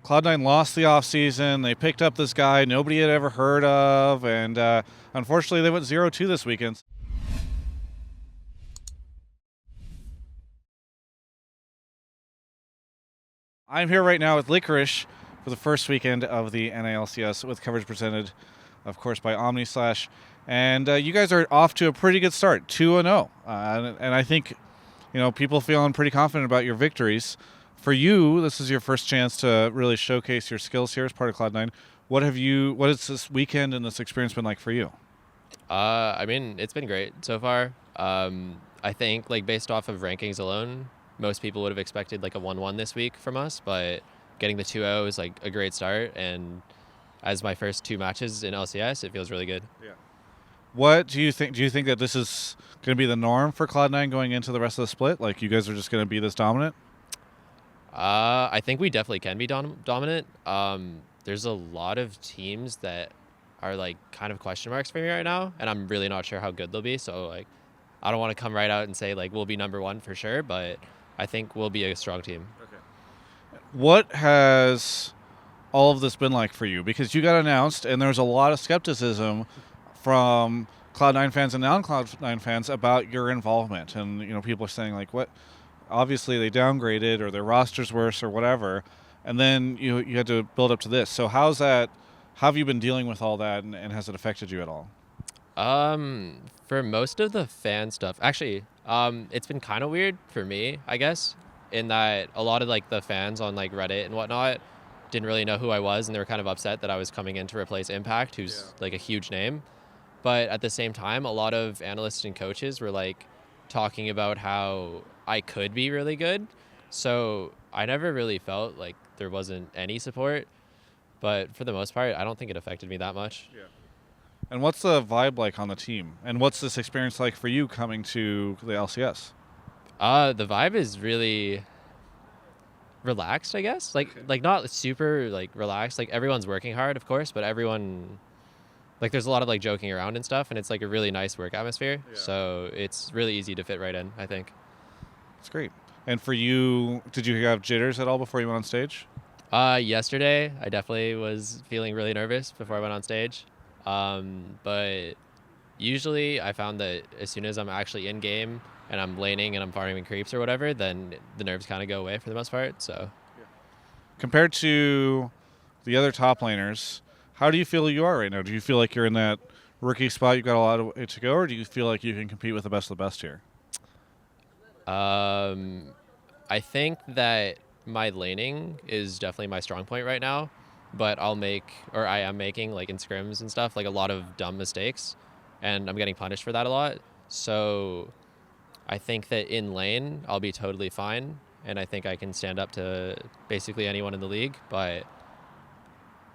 Cloud9 lost the offseason. They picked up this guy nobody had ever heard of, and unfortunately they went 0-2 this weekend. I'm here right now with Licorice for the first weekend of the NALCS with coverage presented, of course, by OmniSlash. And you guys are off to a pretty good start, 2-0. And I think, people feeling pretty confident about your victories. For you, this is your first chance to really showcase your skills here as part of Cloud9. What has this weekend and this experience been like for you? It's been great so far. I think, based off of rankings alone, most people would have expected a 1-1 this week from us, but getting the 2-0 is a great start. And as my first 2 matches in LCS, it feels really good. Yeah. What do you think? Do you think that this is going to be the norm for Cloud9 going into the rest of the split? Like, you guys are just going to be this dominant? I think we definitely can be dominant. There's a lot of teams that are kind of question marks for me right now, and I'm really not sure how good they'll be. So I don't want to come right out and say we'll be number 1 for sure, but I think we'll be a strong team. Okay. What has all of this been like for you? Because you got announced, and there's a lot of skepticism from Cloud9 fans and non-Cloud9 fans about your involvement. And, people are saying, what? Obviously, they downgraded, or their roster's worse, or whatever. And then you had to build up to this. So how have you been dealing with all that, and has it affected you at all? For most of the fan stuff, actually, it's been kind of weird for me, I guess, in that a lot of the fans on Reddit and whatnot didn't really know who I was, and they were kind of upset that I was coming in to replace Impact, who's a huge name. But at the same time, a lot of analysts and coaches were talking about how I could be really good. So I never really felt like there wasn't any support. But for the most part, I don't think it affected me that much. Yeah. And what's the vibe like on the team? And what's this experience like for you coming to the LCS? The vibe is really relaxed, I guess. Not super relaxed. Everyone's working hard, of course, but everyone there's a lot of joking around and stuff, and it's a really nice work atmosphere. Yeah. So it's really easy to fit right in, I think. That's great. And for you, did you have jitters at all before you went on stage? Yesterday, I definitely was feeling really nervous before I went on stage. But usually I found that as soon as I'm actually in game and I'm laning and I'm farming creeps or whatever, then the nerves kind of go away for the most part. So, yeah. Compared to the other top laners, how do you feel you are right now? Do you feel like you're in that rookie spot, you've got a lot of way to go, or do you feel like you can compete with the best of the best here? I think that my laning is definitely my strong point right now, but I am making in scrims and stuff, a lot of dumb mistakes, and I'm getting punished for that a lot. So I think that in lane, I'll be totally fine, and I think I can stand up to basically anyone in the league, but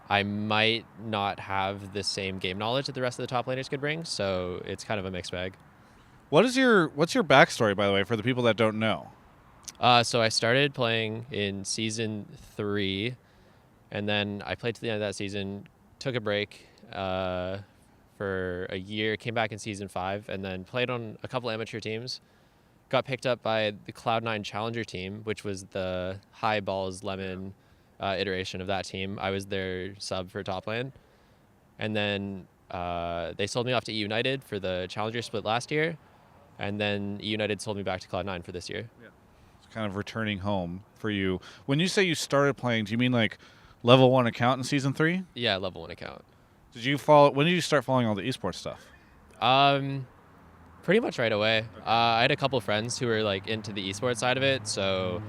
I might not have the same game knowledge that the rest of the top laners could bring, so it's kind of a mixed bag. What's your backstory, by the way, for the people that don't know? So I started playing in Season 3, and then I played to the end of that season, took a break for a year, came back in Season 5, and then played on a couple amateur teams. Got picked up by the Cloud9 Challenger team, which was the High Balls Lemon iteration of that team. I was their sub for top lane. And then they sold me off to E United for the Challenger split last year, and then E United sold me back to Cloud9 for this year. Yeah. It's kind of returning home for you. When you say you started playing, do you mean level 1 account in Season 3? Yeah, level 1 account. When did you start following all the esports stuff? Pretty much right away. Okay. I had a couple friends who were into the esports side of it, so.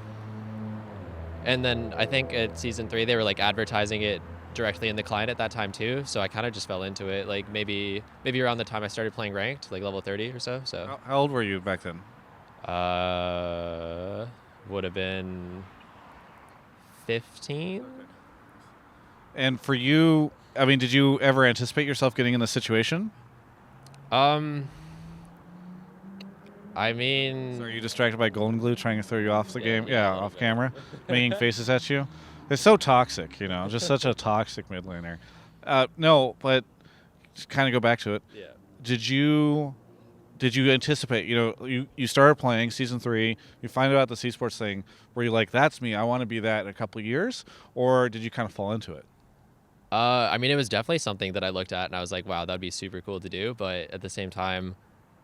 And then I think at Season 3 they were advertising it directly in the client at that time too, so I kind of just fell into it. Maybe around the time I started playing ranked, level 30 or so. So. How old were you back then? Would have been 15. Okay. And for you, did you ever anticipate yourself getting in this situation? So are you distracted by Golden Glue trying to throw you off the game? Yeah, off camera, making faces at you. It's so toxic, just such a toxic mid laner. No, but just kind of go back to it. Yeah. Did you did you anticipate, you started playing season 3, you find out the esports thing, were you like, that's me, I want to be that in a couple of years, or did you kind of fall into it? I mean, it was definitely something that I looked at and I was like, wow, that'd be super cool to do. But at the same time,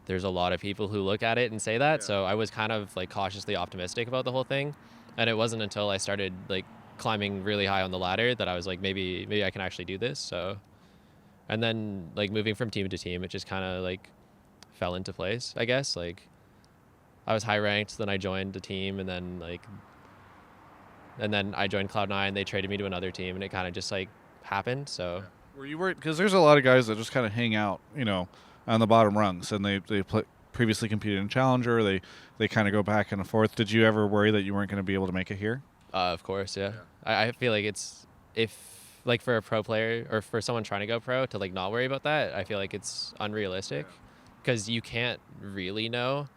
there's a lot of people who look at it and say that. Yeah. So I was kind of like cautiously optimistic about the whole thing. And it wasn't until I started like climbing really high on the ladder that I was like, maybe I can actually do this. So, and then like moving from team to team, it just kind of like fell into place, I guess. Like I was high ranked, then I joined a team, and then I joined Cloud9. They traded me to another team, and it kind of just like happened. So Were you worried, because there's a lot of guys that just kind of hang out, on the bottom rungs, and they previously competed in Challenger, they kind of go back and forth. Did you ever worry that you weren't going to be able to make it here? of course, yeah. I feel like it's, if like for a pro player or for someone trying to go pro to like not worry about that, I feel like it's unrealistic, because you can't really know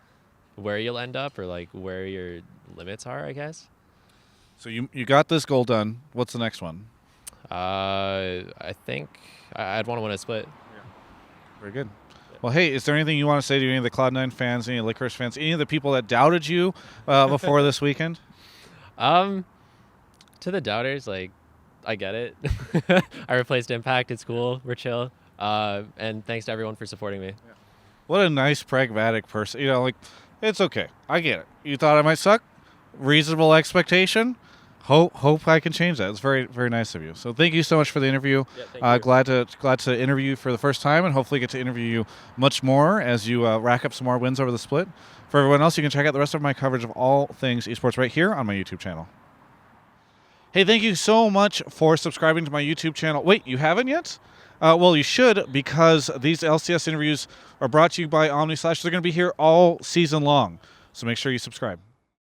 where you'll end up or like where your limits are, I guess. So you got this goal done. What's the next one? I think I'd want to win a split. Very good. Well, hey, is there anything you want to say to any of the Cloud9 fans, any Licorice fans, any of the people that doubted you before this weekend? To the doubters, like, I get it. I replaced Impact. It's cool. We're chill. And thanks to everyone for supporting me. Yeah. What a nice, pragmatic person. Like, it's okay. I get it. You thought I might suck? Reasonable expectation. Hope I can change that. It's very, very nice of you. So thank you so much for the interview. Yeah, thank you. Glad to interview you for the first time, and hopefully get to interview you much more as you rack up some more wins over the split. For everyone else, you can check out the rest of my coverage of all things esports right here on my YouTube channel. Hey, thank you so much for subscribing to my YouTube channel. Wait, you haven't yet? Well, you should, because these LCS interviews are brought to you by OmniSlash. They're going to be here all season long, so make sure you subscribe.